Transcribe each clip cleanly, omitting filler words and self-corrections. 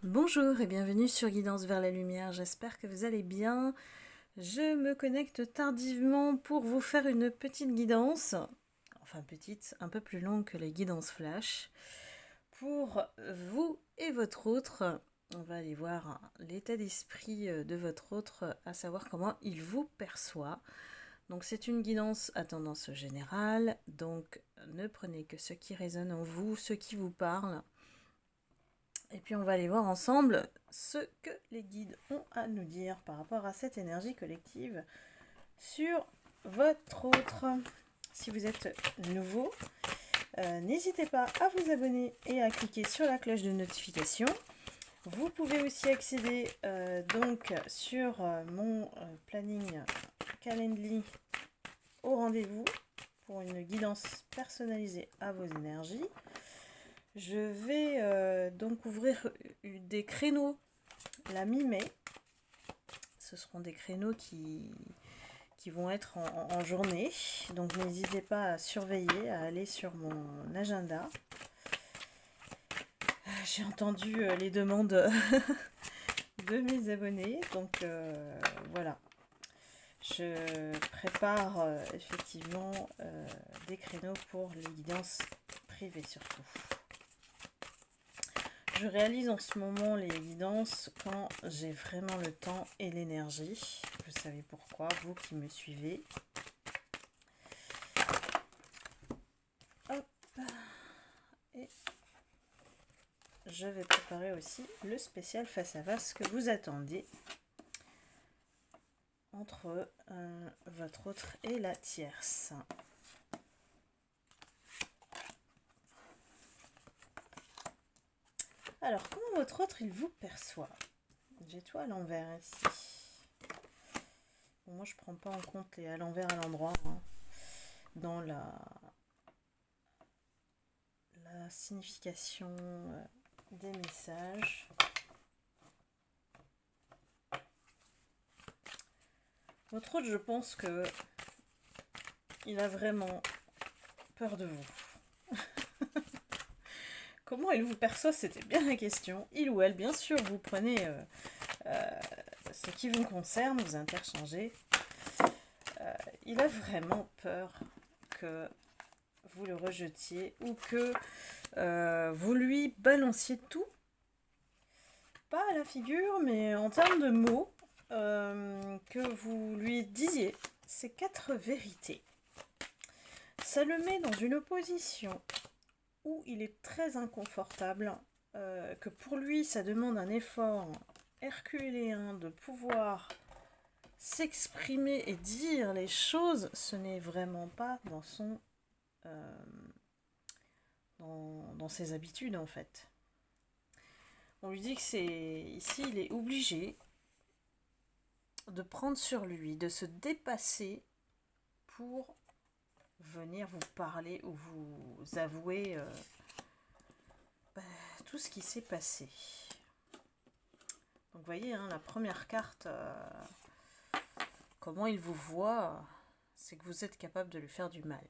Bonjour et bienvenue sur Guidance vers la lumière, j'espère que vous allez bien. Je me connecte tardivement pour vous faire une petite guidance, enfin petite, un peu plus longue que les guidances flash, pour vous et votre autre. On va aller voir l'état d'esprit de votre autre, à savoir comment il vous perçoit. Donc c'est une guidance à tendance générale, donc ne prenez que ce qui résonne en vous, ce qui vous parle. Et puis on va aller voir ensemble ce que les guides ont à nous dire par rapport à cette énergie collective sur votre autre. Si vous êtes nouveau, n'hésitez pas à vous abonner et à cliquer sur la cloche de notification. Vous pouvez aussi accéder donc sur mon planning Calendly au rendez-vous pour une guidance personnalisée à vos énergies. Je vais donc ouvrir des créneaux la mi-mai. Ce seront des créneaux qui vont être en journée. Donc n'hésitez pas à surveiller, à aller sur mon agenda. J'ai entendu les demandes de mes abonnés. Donc voilà. Je prépare effectivement des créneaux pour les guidances privées surtout. Je réalise en ce moment les guidances quand j'ai vraiment le temps et l'énergie. Vous savez pourquoi, vous qui me suivez. Hop. Et je vais préparer aussi le spécial face à face que vous attendez entre votre autre et la tierce. Alors, comment votre autre, il vous perçoit? J'ai tout à l'envers ici. Bon, moi, je prends pas en compte les à l'envers, à l'endroit, hein, dans la signification des messages. Votre autre, je pense que il a vraiment peur de vous. Comment il vous perçoit, c'était bien la question. Il ou elle, bien sûr, vous prenez ce qui vous concerne, vous interchangez. Il a vraiment peur que vous le rejetiez ou que vous lui balanciez tout. Pas à la figure, mais en termes de mots, que vous lui disiez ces 4 vérités. Ça le met dans une position où il est très inconfortable, que pour lui ça demande un effort herculéen de pouvoir s'exprimer et dire les choses. Ce n'est vraiment pas dans son dans ses habitudes en fait. On lui dit que c'est ici il est obligé de prendre sur lui, de se dépasser pour venir vous parler ou vous avouer tout ce qui s'est passé. Donc vous voyez, hein, la première carte, comment il vous voit, c'est que vous êtes capable de lui faire du mal.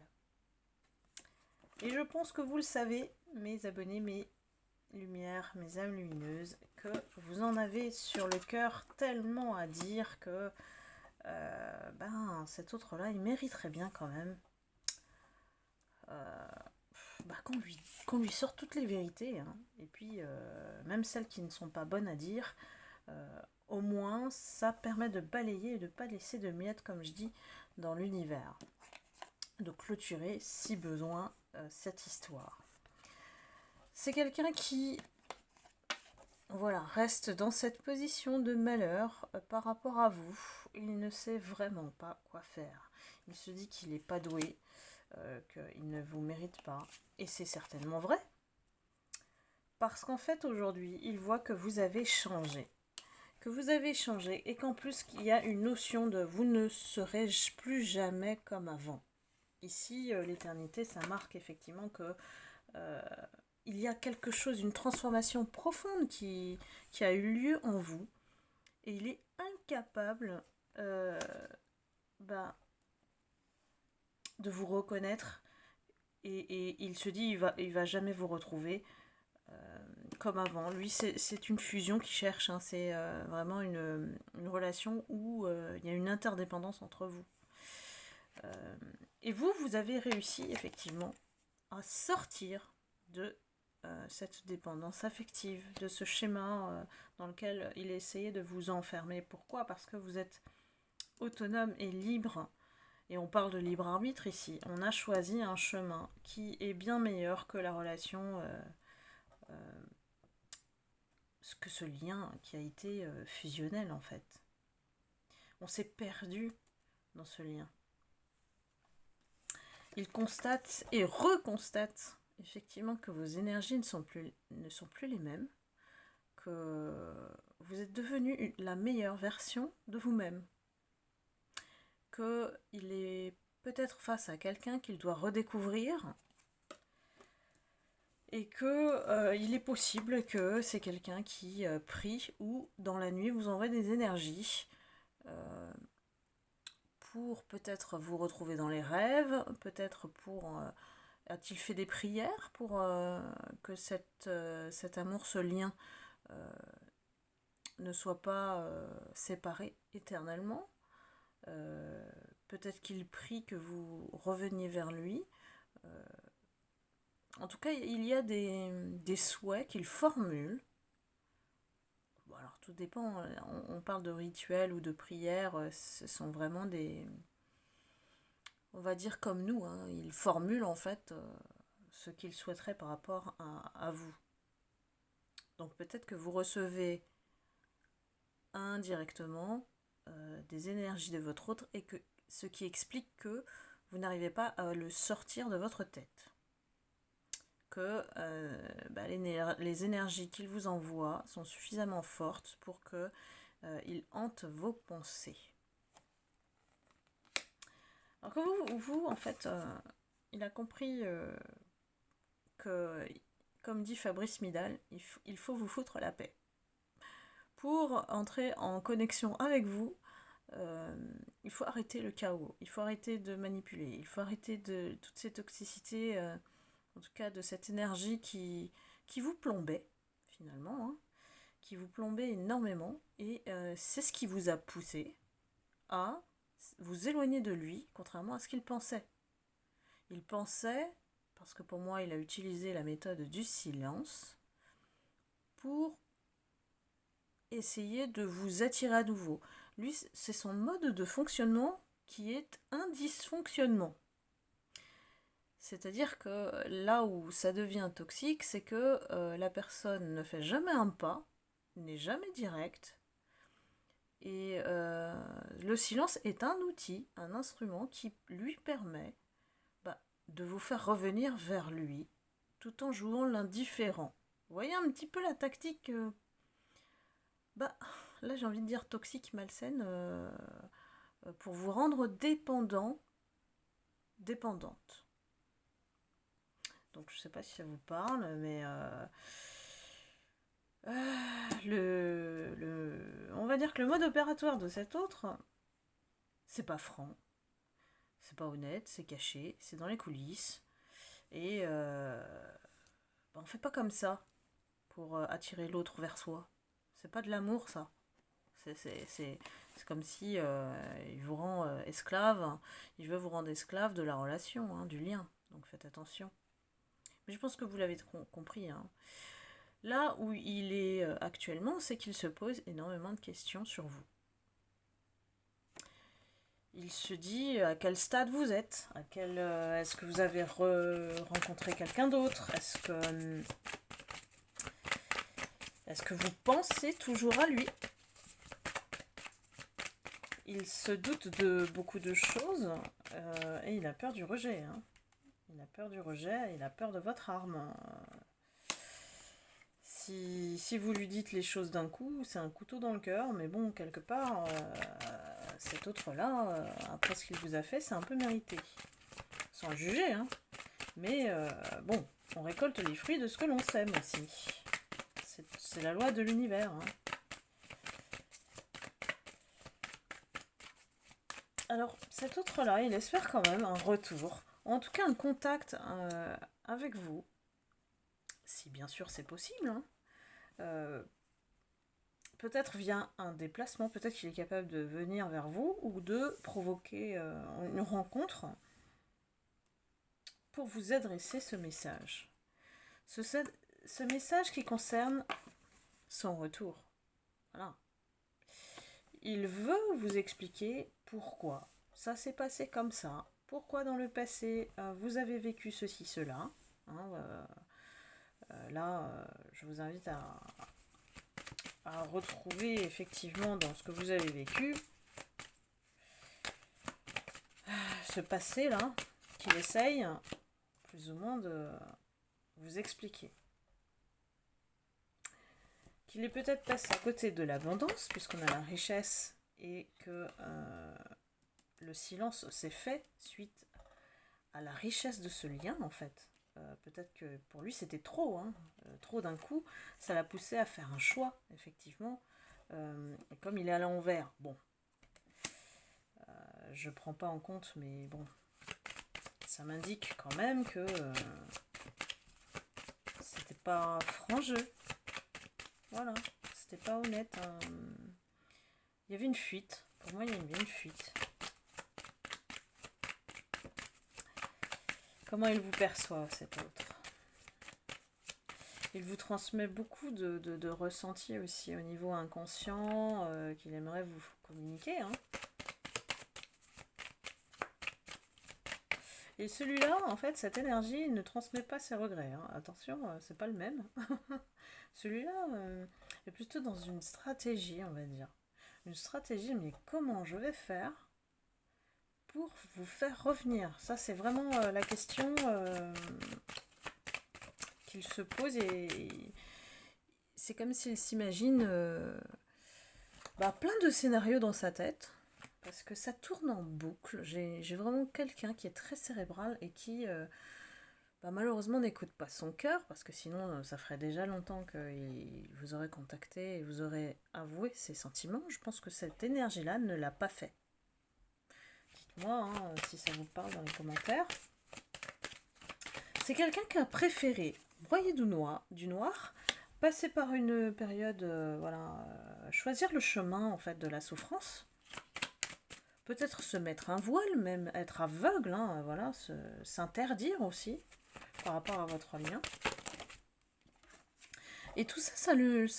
Et je pense que vous le savez, mes abonnés, mes lumières, mes âmes lumineuses, que vous en avez sur le cœur tellement à dire que cet autre-là, il mériterait bien quand même qu'on lui sorte toutes les vérités, hein. Et puis même celles qui ne sont pas bonnes à dire, au moins ça permet de balayer et de ne pas laisser de miettes, comme je dis, dans l'univers, de clôturer si besoin cette histoire. C'est quelqu'un qui reste dans cette position de malheur par rapport à vous. Il ne sait vraiment pas quoi faire. Il se dit qu'il n'est pas doué, qu'il ne vous mérite pas. Et c'est certainement vrai. Parce qu'en fait, aujourd'hui, il voit que vous avez changé. Que vous avez changé et qu'en plus, il y a une notion de vous ne serez plus jamais comme avant. Ici, l'éternité, ça marque effectivement que il y a quelque chose, une transformation profonde qui a eu lieu en vous. Et il est incapable de vous reconnaître. Et il se dit, il va jamais vous retrouver comme avant. Lui, c'est une fusion qu'il cherche, hein. C'est vraiment une relation où il y a une interdépendance entre vous. Et vous avez réussi effectivement à sortir de cette dépendance affective, de ce schéma dans lequel il essayait de vous enfermer. Pourquoi? Parce que vous êtes autonome et libre. Et on parle de libre arbitre ici. On a choisi un chemin qui est bien meilleur que la relation, que ce lien qui a été fusionnel en fait. On s'est perdu dans ce lien. Il constate et reconstate effectivement que vos énergies ne sont plus les mêmes, que vous êtes devenu la meilleure version de vous-même, qu'il est peut-être face à quelqu'un qu'il doit redécouvrir et que il est possible que c'est quelqu'un qui prie ou dans la nuit vous envoie des énergies pour peut-être vous retrouver dans les rêves, peut-être pour... a-t-il fait des prières pour que cet amour, ce lien ne soit pas séparé éternellement? Peut-être qu'il prie que vous reveniez vers lui. En tout cas, il y a des souhaits qu'il formule. Bon, alors tout dépend, on parle de rituels ou de prières, ce sont vraiment des... On va dire comme nous, hein, il formule en fait ce qu'il souhaiterait par rapport à vous. Donc peut-être que vous recevez indirectement des énergies de votre autre et que ce qui explique que vous n'arrivez pas à le sortir de votre tête. Que les énergies qu'il vous envoie sont suffisamment fortes pour qu'il hante vos pensées. Alors que vous en fait, il a compris que, comme dit Fabrice Midal, il faut vous foutre la paix. Pour entrer en connexion avec vous, il faut arrêter le chaos, il faut arrêter de manipuler, il faut arrêter de toutes ces toxicités, en tout cas de cette énergie qui vous plombait, finalement, hein, qui vous plombait énormément, et c'est ce qui vous a poussé à vous éloigner de lui, contrairement à ce qu'il pensait. Il pensait, parce que pour moi il a utilisé la méthode du silence, pour essayer de vous attirer à nouveau. Lui, c'est son mode de fonctionnement qui est un dysfonctionnement. C'est-à-dire que là où ça devient toxique, c'est que la personne ne fait jamais un pas, n'est jamais directe, et le silence est un outil, un instrument qui lui permet de vous faire revenir vers lui, tout en jouant l'indifférent. Vous voyez un petit peu la tactique là j'ai envie de dire toxique, malsaine, pour vous rendre dépendante. Donc je sais pas si ça vous parle, mais on va dire que le mode opératoire de cet autre, c'est pas franc, c'est pas honnête, c'est caché, c'est dans les coulisses, et on fait pas comme ça pour attirer l'autre vers soi. C'est pas de l'amour, ça. C'est comme si il vous rend esclave, il veut vous rendre esclave de la relation, hein, du lien. Donc faites attention. Mais je pense que vous l'avez compris. Hein. Là où il est actuellement, c'est qu'il se pose énormément de questions sur vous. Il se dit à quel stade vous êtes, est-ce que vous avez rencontré quelqu'un d'autre, est-ce que vous pensez toujours à lui? Il se doute de beaucoup de choses et il a peur du rejet. Hein. Il a peur du rejet, il a peur de votre arme. Si vous lui dites les choses d'un coup, c'est un couteau dans le cœur, mais bon, quelque part, cet autre-là, après ce qu'il vous a fait, c'est un peu mérité. Sans le juger, hein. Mais bon, on récolte les fruits de ce que l'on sème aussi. C'est la loi de l'univers. Hein. Alors, cet autre-là, il espère quand même un retour, en tout cas un contact avec vous, si bien sûr c'est possible. Hein. peut-être via un déplacement, peut-être qu'il est capable de venir vers vous ou de provoquer une rencontre pour vous adresser ce message. Ce message qui concerne son retour. Voilà. Il veut vous expliquer pourquoi ça s'est passé comme ça, pourquoi dans le passé vous avez vécu ceci, cela. Je vous invite à retrouver effectivement dans ce que vous avez vécu ce passé-là qu'il essaye plus ou moins de vous expliquer. Qu'il est peut-être passé à côté de l'abondance, puisqu'on a la richesse, et que le silence s'est fait suite à la richesse de ce lien, en fait. Peut-être que pour lui, c'était trop, trop d'un coup. Ça l'a poussé à faire un choix, effectivement. Et comme il est à l'envers, bon, je ne prends pas en compte, mais bon, ça m'indique quand même que c'était pas franc jeu. Voilà, c'était pas honnête. Il y avait une fuite. Pour moi, il y avait une fuite. Comment il vous perçoit, cet autre? Il vous transmet beaucoup de ressentis aussi au niveau inconscient qu'il aimerait vous communiquer. Et celui-là, en fait, cette énergie, il ne transmet pas ses regrets. Attention, c'est pas le même. Celui-là est plutôt dans une stratégie, on va dire. Une stratégie, mais comment je vais faire pour vous faire revenir? Ça, c'est vraiment la question qu'il se pose, et c'est comme s'il s'imagine plein de scénarios dans sa tête, parce que ça tourne en boucle. J'ai vraiment quelqu'un qui est très cérébral et qui malheureusement n'écoute pas son cœur, parce que sinon ça ferait déjà longtemps qu'il vous aurait contacté et vous aurait avoué ses sentiments. Je pense que cette énergie-là ne l'a pas fait. Dites-moi si ça vous parle dans les commentaires. C'est quelqu'un qui a préféré broyer du noir, passer par une période, choisir le chemin en fait de la souffrance, peut-être se mettre un voile, même être aveugle, s'interdire aussi par rapport à votre lien. Et tout ça, ça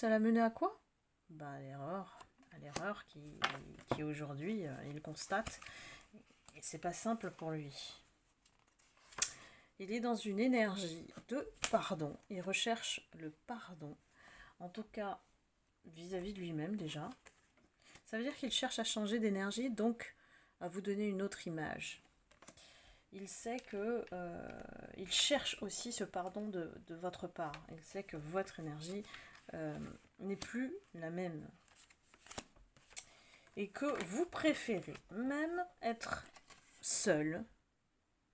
l'a mené à quoi? À l'erreur qui aujourd'hui il constate, et c'est pas simple pour lui. Il est dans une énergie de pardon. Il recherche le pardon. En tout cas, vis-à-vis de lui-même déjà. Ça veut dire qu'il cherche à changer d'énergie, donc à vous donner une autre image. Il sait que il cherche aussi ce pardon de votre part. Il sait que votre énergie n'est plus la même. Et que vous préférez même être seul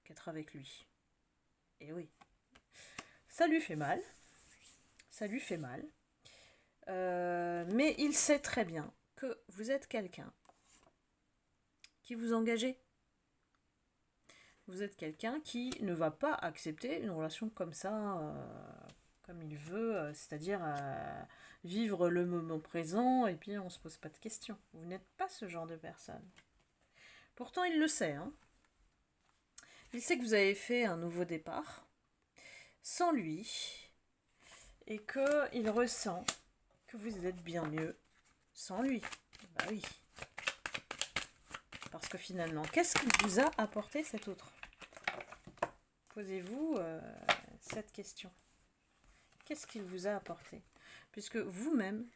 qu'être avec lui. Et oui, ça lui fait mal, mais il sait très bien que vous êtes quelqu'un qui vous engagez. Vous êtes quelqu'un qui ne va pas accepter une relation comme ça, comme il veut, c'est-à-dire vivre le moment présent et puis on ne se pose pas de questions. Vous n'êtes pas ce genre de personne. Pourtant, il le sait, Il sait que vous avez fait un nouveau départ sans lui et qu'il ressent que vous êtes bien mieux sans lui. Oui. Parce que finalement, qu'est-ce qu'il vous a apporté cet autre? Posez-vous cette question. Qu'est-ce qu'il vous a apporté? Puisque vous-même,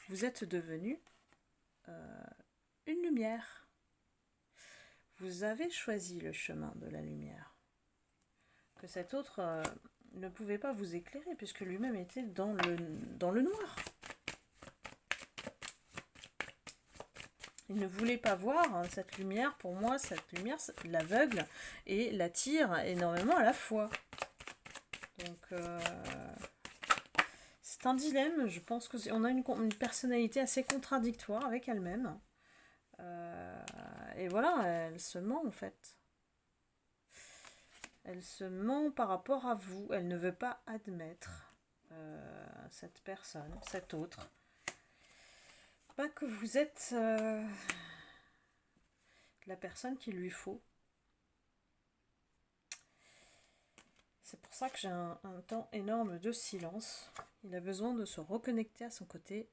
vous êtes devenu une lumière. Vous avez choisi le chemin de la lumière. Que cet autre ne pouvait pas vous éclairer, puisque lui-même était dans le noir. Il ne voulait pas voir cette lumière. Pour moi, cette lumière l'aveugle et l'attire énormément à la fois. Donc, c'est un dilemme. Je pense qu'on a une personnalité assez contradictoire avec elle-même. Et voilà, elle se ment en fait. Elle se ment par rapport à vous. Elle ne veut pas admettre cette personne, cet autre, pas que vous êtes la personne qu'il lui faut. C'est pour ça que j'ai un temps énorme de silence. Il a besoin de se reconnecter à son côté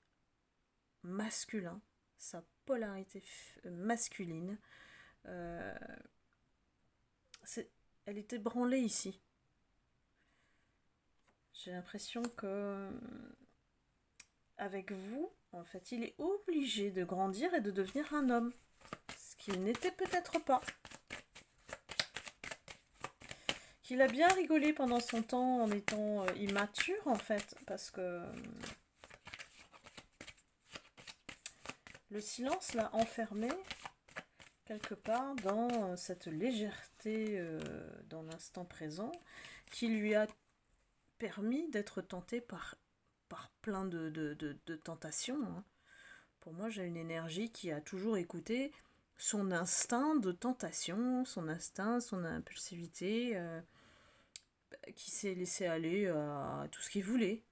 masculin, sa polarité masculine. Elle est ébranlée ici. J'ai l'impression que avec vous, en fait, il est obligé de grandir et de devenir un homme. Ce qu'il n'était peut-être pas. Qu'il a bien rigolé pendant son temps en étant immature, en fait, parce que le silence l'a enfermé quelque part dans cette légèreté dans l'instant présent qui lui a permis d'être tenté par plein de tentations. Hein. Pour moi, j'ai une énergie qui a toujours écouté son instinct de tentation, son instinct, son impulsivité, qui s'est laissé aller à tout ce qu'il voulait.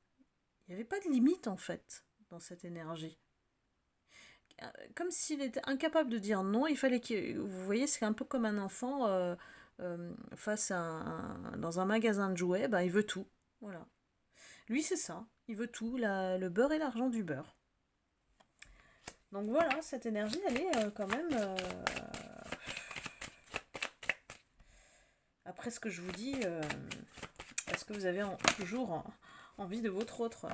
Il n'y avait pas de limite, en fait, dans cette énergie. Comme s'il était incapable de dire non, il fallait qu'il... Vous voyez, c'est un peu comme un enfant face à dans un magasin de jouets, ben, il veut tout. Voilà. Lui, c'est ça. Il veut tout, le beurre et l'argent du beurre. Donc voilà, cette énergie, elle est quand même... Après ce que je vous dis, est-ce que vous avez toujours envie de votre autre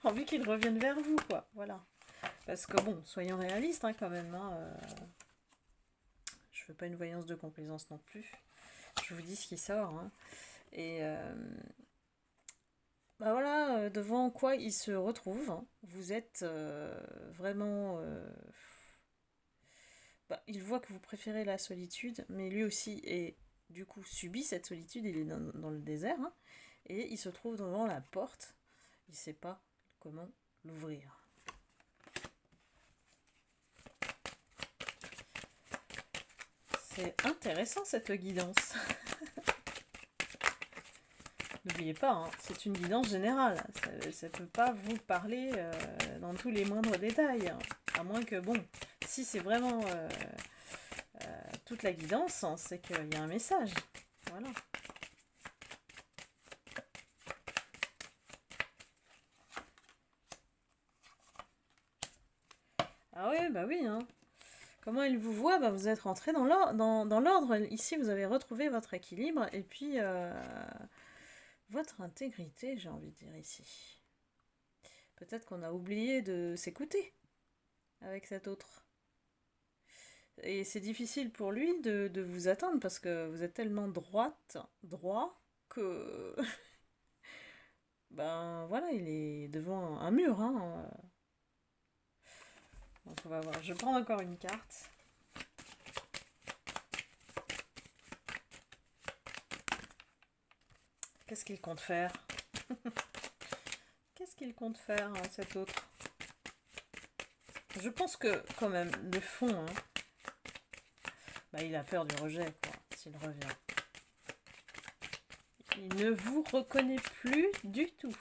envie qu'il revienne vers vous, quoi. Voilà. Parce que bon, soyons réalistes, hein, quand même. Hein, je veux pas une voyance de complaisance non plus. Je vous dis ce qui sort. Hein. Et bah voilà, devant quoi il se retrouve. Hein. Vous êtes vraiment... bah, il voit que vous préférez la solitude, mais lui aussi est du coup subit cette solitude. Il est dans le désert. Hein, et il se trouve devant la porte. Il sait pas comment l'ouvrir. C'est intéressant cette guidance. N'oubliez pas, hein, c'est une guidance générale. Ça ne peut pas vous parler dans tous les moindres détails. Hein. À moins que, bon, si c'est vraiment toute la guidance, hein, c'est qu'il y a un message. Voilà. Ah oui, bah oui, hein. Comment il vous voit, bah vous êtes rentré dans l'ordre. Ici, vous avez retrouvé votre équilibre et puis votre intégrité, j'ai envie de dire ici. Peut-être qu'on a oublié de s'écouter avec cet autre. Et c'est difficile pour lui de vous atteindre parce que vous êtes tellement droit, que... ben voilà, il est devant un mur, hein. Donc on va voir. Je prends encore une carte. Qu'est-ce qu'il compte faire? Qu'est-ce qu'il compte faire, hein, cet autre? Je pense que, quand même, le fond, hein, bah, il a peur du rejet, quoi, s'il revient. Il ne vous reconnaît plus du tout.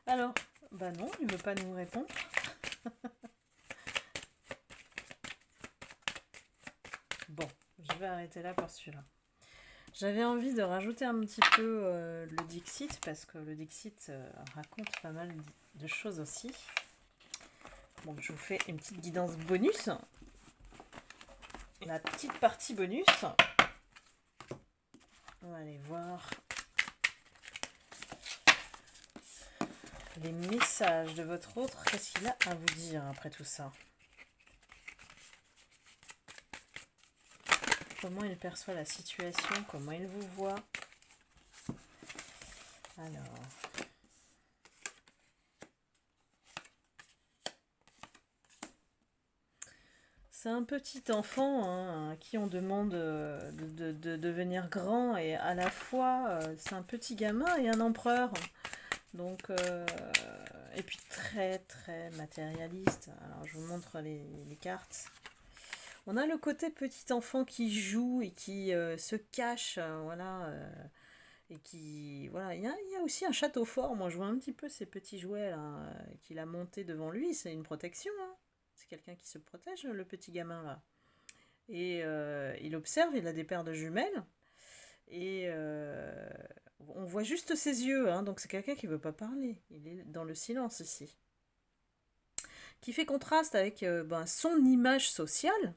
Alors, bah non, il ne veut pas nous répondre. Bon, je vais arrêter là pour celui-là. J'avais envie de rajouter un petit peu le Dixit, parce que le Dixit raconte pas mal de choses aussi. Bon, je vous fais une petite guidance bonus. La petite partie bonus. On va aller voir les messages de votre autre. Qu'est-ce qu'il a à vous dire après tout ça? Comment il perçoit la situation? Comment il vous voit? Alors... C'est un petit enfant, hein, à qui on demande de devenir grand, et à la fois c'est un petit gamin et un empereur. Donc et puis très très matérialiste. Alors je vous montre les cartes. On a le côté petit enfant qui joue et qui se cache, voilà, et qui, voilà, il y a aussi un château fort. Moi, je vois un petit peu ces petits jouets là qu'il a montés devant lui. C'est une protection, hein. C'est quelqu'un qui se protège, le petit gamin là. Et il observe. Il a des paires de jumelles et on voit juste ses yeux, hein, donc c'est quelqu'un qui veut pas parler. Il est dans le silence ici, qui fait contraste avec son image sociale,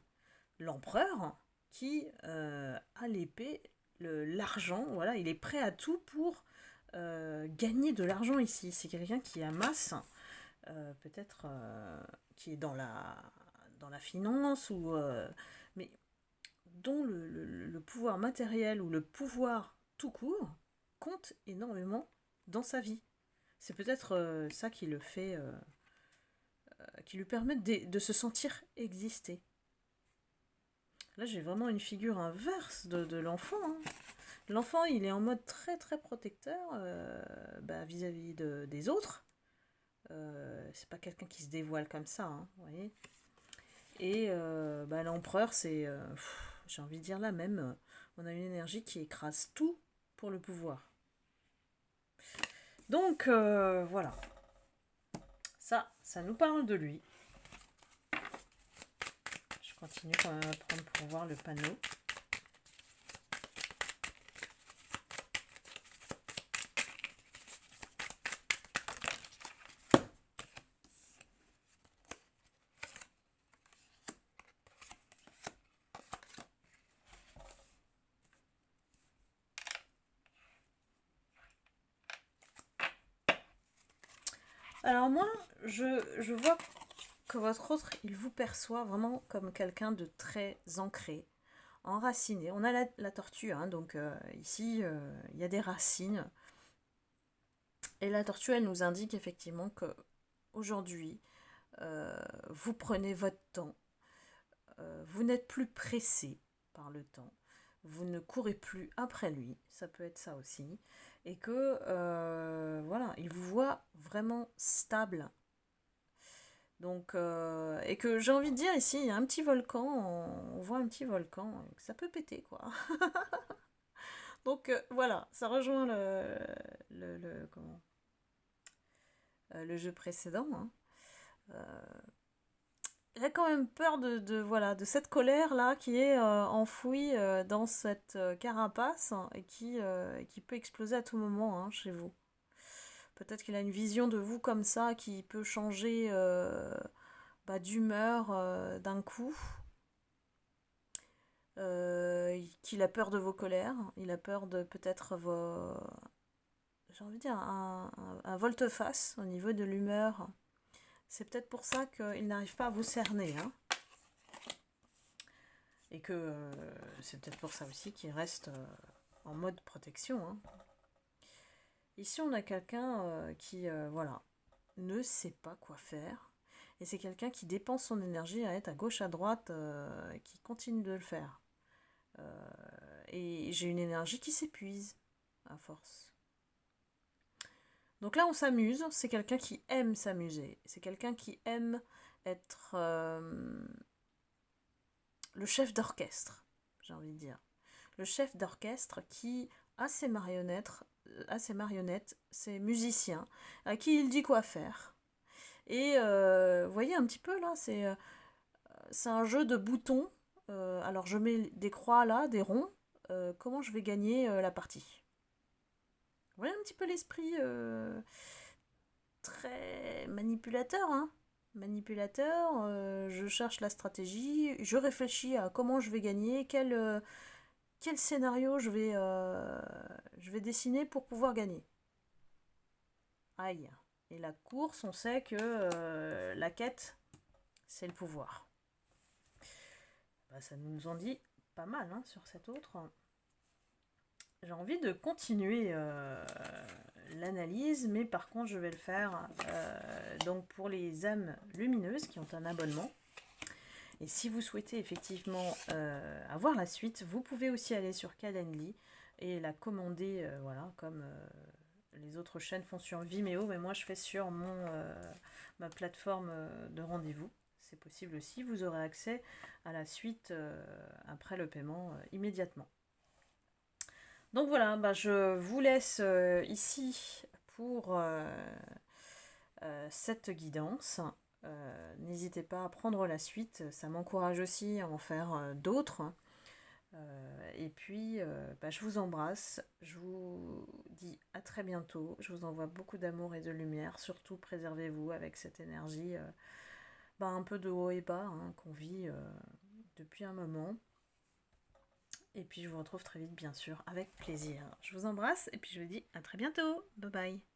l'empereur, qui a l'épée, l'argent, voilà, il est prêt à tout pour gagner de l'argent ici. C'est quelqu'un qui amasse, peut-être qui est dans la finance, mais dont le pouvoir matériel ou le pouvoir tout court compte énormément dans sa vie. C'est peut-être ça qui le fait, qui lui permet de se sentir exister. Là, j'ai vraiment une figure inverse de l'enfant, hein. L'enfant, il est en mode très très protecteur vis-à-vis des autres. C'est pas quelqu'un qui se dévoile comme ça, hein, vous voyez. Et l'empereur, c'est, j'ai envie de dire là même, on a une énergie qui écrase tout pour le pouvoir. Donc voilà, ça nous parle de lui. Je continue quand même à prendre pour voir le panneau. Alors moi, je vois que votre autre, il vous perçoit vraiment comme quelqu'un de très ancré, enraciné. On a la tortue, hein, donc ici, il y a des racines. Et la tortue, elle nous indique effectivement que aujourd'hui, vous prenez votre temps, vous n'êtes plus pressé par le temps, vous ne courez plus après lui, ça peut être ça aussi, et que voilà, il vous voit vraiment stable. Donc, et que j'ai envie de dire ici, il y a un petit volcan, on voit un petit volcan, ça peut péter quoi. Donc voilà, ça rejoint le jeu précédent, hein. Il a quand même peur voilà, de cette colère-là qui est enfouie dans cette carapace, hein, et qui peut exploser à tout moment, hein, chez vous. Peut-être qu'il a une vision de vous comme ça qui peut changer d'humeur d'un coup. Qu'il a peur de vos colères, il a peur de peut-être j'ai envie de dire un volte-face au niveau de l'humeur. C'est peut-être pour ça qu'il n'arrive pas à vous cerner, hein. Et que c'est peut-être pour ça aussi qu'il reste en mode protection, hein. Ici, on a quelqu'un qui, voilà, ne sait pas quoi faire. Et c'est quelqu'un qui dépense son énergie à être à gauche, à droite, qui continue de le faire. Et j'ai une énergie qui s'épuise à force. Donc là, on s'amuse. C'est quelqu'un qui aime s'amuser. C'est quelqu'un qui aime être le chef d'orchestre, j'ai envie de dire. Le chef d'orchestre qui a ses marionnettes, ses musiciens, à qui il dit quoi faire. Et vous voyez un petit peu là, c'est un jeu de boutons. Alors je mets des croix là, des ronds. Comment je vais gagner la partie? Vous voyez un petit peu l'esprit très manipulateur, hein. Manipulateur, je cherche la stratégie, je réfléchis à comment je vais gagner, quel scénario je vais dessiner pour pouvoir gagner. Aïe. Et la course, on sait que la quête, c'est le pouvoir. Ça nous en dit pas mal, hein, sur cet autre. J'ai envie de continuer l'analyse, mais par contre je vais le faire donc pour les âmes lumineuses qui ont un abonnement. Et si vous souhaitez effectivement avoir la suite, vous pouvez aussi aller sur Calendly et la commander, voilà, comme les autres chaînes font sur Vimeo, mais moi je fais sur ma plateforme de rendez-vous. C'est possible aussi, vous aurez accès à la suite après le paiement immédiatement. Donc voilà, bah, je vous laisse ici pour cette guidance. N'hésitez pas à prendre la suite, ça m'encourage aussi à en faire d'autres. Et puis, bah, je vous embrasse, je vous dis à très bientôt, je vous envoie beaucoup d'amour et de lumière, surtout préservez-vous avec cette énergie bah, un peu de haut et bas hein, qu'on vit depuis un moment. Et puis je vous retrouve très vite bien sûr avec plaisir. Je vous embrasse et puis je vous dis à très bientôt, bye bye.